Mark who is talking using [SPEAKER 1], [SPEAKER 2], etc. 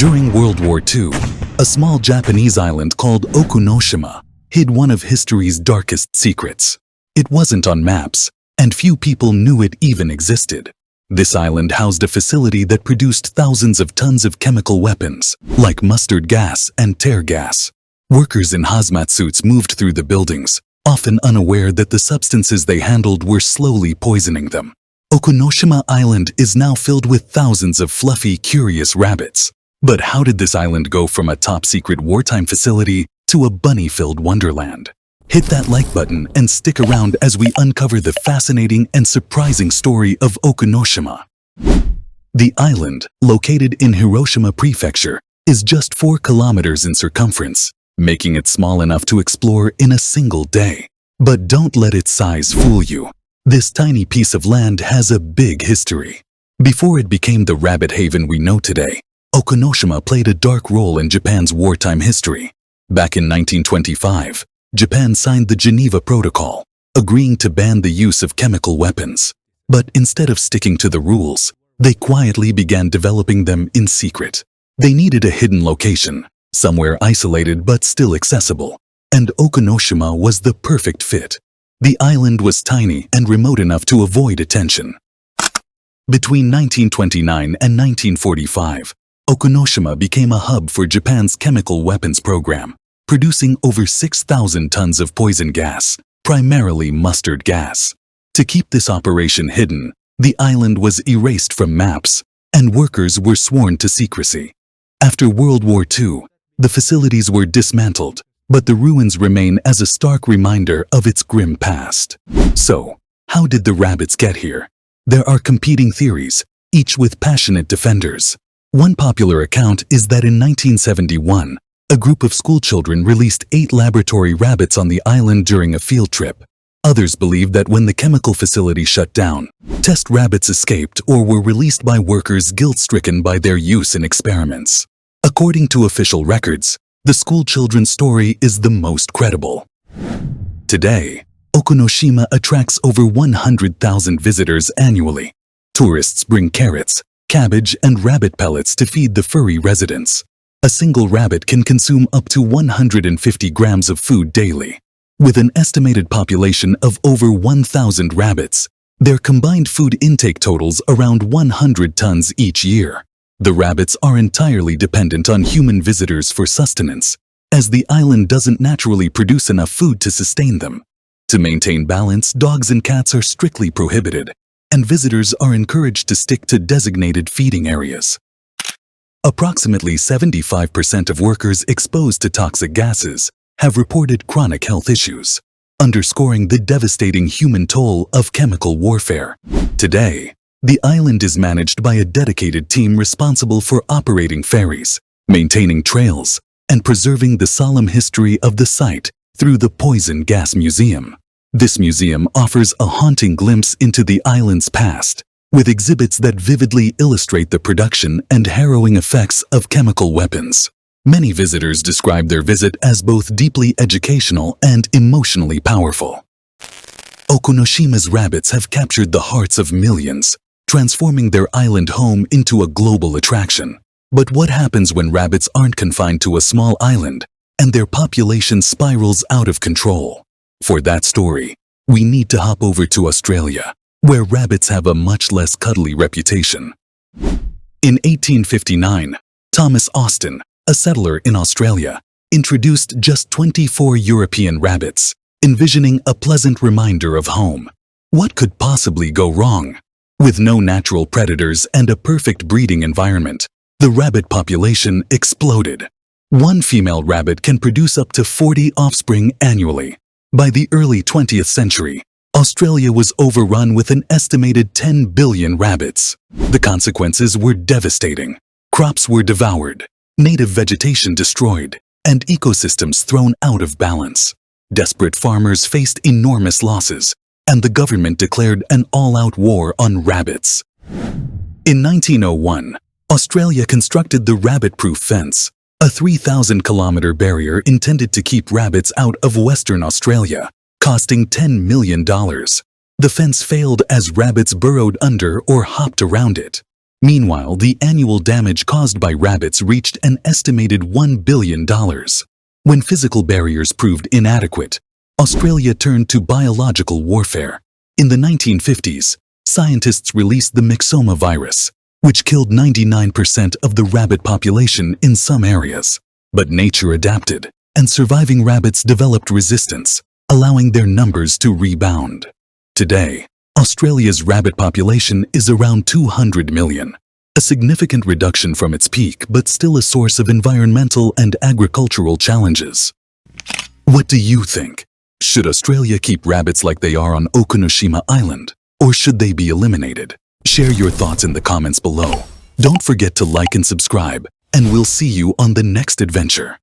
[SPEAKER 1] During World War II, a small Japanese island called Okunoshima hid one of history's darkest secrets. It wasn't on maps, and few people knew it even existed. This island housed a facility that produced thousands of tons of chemical weapons, like mustard gas and tear gas. Workers in hazmat suits moved through the buildings, often unaware that the substances they handled were slowly poisoning them. Okunoshima Island is now filled with thousands of fluffy, curious rabbits. But how did this island go from a top-secret wartime facility to a bunny-filled wonderland? Hit that like button and stick around as we uncover the fascinating and surprising story of Okunoshima. The island, located in Hiroshima Prefecture, is just 4 kilometers in circumference, making it small enough to explore in a single day. But don't let its size fool you. This tiny piece of land has a big history. Before it became the rabbit haven we know today, Okunoshima played a dark role in Japan's wartime history. Back in 1925, Japan signed the Geneva Protocol, agreeing to ban the use of chemical weapons. But instead of sticking to the rules, they quietly began developing them in secret. They needed a hidden location, somewhere isolated but still accessible, and Okunoshima was the perfect fit. The island was tiny and remote enough to avoid attention. Between 1929 and 1945, Okunoshima became a hub for Japan's chemical weapons program, producing over 6,000 tons of poison gas, primarily mustard gas. To keep this operation hidden, the island was erased from maps, and workers were sworn to secrecy. After World War II, the facilities were dismantled, but the ruins remain as a stark reminder of its grim past. So, how did the rabbits get here? There are competing theories, each with passionate defenders. One popular account is that in 1971, a group of schoolchildren released 8 laboratory rabbits on the island during a field trip. Others believe that when the chemical facility shut down, test rabbits escaped or were released by workers guilt-stricken by their use in experiments. According to official records, the schoolchildren's story is the most credible. Today, Okunoshima attracts over 100,000 visitors annually. Tourists bring carrots, cabbage, and rabbit pellets to feed the furry residents. A single rabbit can consume up to 150 grams of food daily. With an estimated population of over 1,000 rabbits, their combined food intake totals around 100 tons each year. The rabbits are entirely dependent on human visitors for sustenance, as the island doesn't naturally produce enough food to sustain them. To maintain balance, dogs and cats are strictly prohibited, and visitors are encouraged to stick to designated feeding areas. Approximately 75% of workers exposed to toxic gases have reported chronic health issues, underscoring the devastating human toll of chemical warfare. Today, the island is managed by a dedicated team responsible for operating ferries, maintaining trails, and preserving the solemn history of the site through the Poison Gas Museum. This museum offers a haunting glimpse into the island's past, with exhibits that vividly illustrate the production and harrowing effects of chemical weapons. Many visitors describe their visit as both deeply educational and emotionally powerful. Okunoshima's rabbits have captured the hearts of millions, transforming their island home into a global attraction. But what happens when rabbits aren't confined to a small island and their population spirals out of control? For that story, we need to hop over to Australia, where rabbits have a much less cuddly reputation. In 1859, Thomas Austin, a settler in Australia, introduced just 24 European rabbits, envisioning a pleasant reminder of home. What could possibly go wrong? With no natural predators and a perfect breeding environment, the rabbit population exploded. One female rabbit can produce up to 40 offspring annually. By the early 20th century, Australia was overrun with an estimated 10 billion rabbits. The consequences were devastating. Crops were devoured, native vegetation destroyed, and ecosystems thrown out of balance. Desperate farmers faced enormous losses, and the government declared an all-out war on rabbits. In 1901, Australia constructed the rabbit-proof fence, a 3,000-kilometer barrier intended to keep rabbits out of Western Australia, costing $10 million. The fence failed as rabbits burrowed under or hopped around it. Meanwhile, the annual damage caused by rabbits reached an estimated $1 billion. When physical barriers proved inadequate, Australia turned to biological warfare. In the 1950s, scientists released the myxoma virus, which killed 99% of the rabbit population in some areas. But nature adapted, and surviving rabbits developed resistance, allowing their numbers to rebound. Today, Australia's rabbit population is around 200 million, a significant reduction from its peak but still a source of environmental and agricultural challenges. What do you think? Should Australia keep rabbits like they are on Okunoshima Island, or should they be eliminated? Share your thoughts in the comments below. Don't forget to like and subscribe, and we'll see you on the next adventure.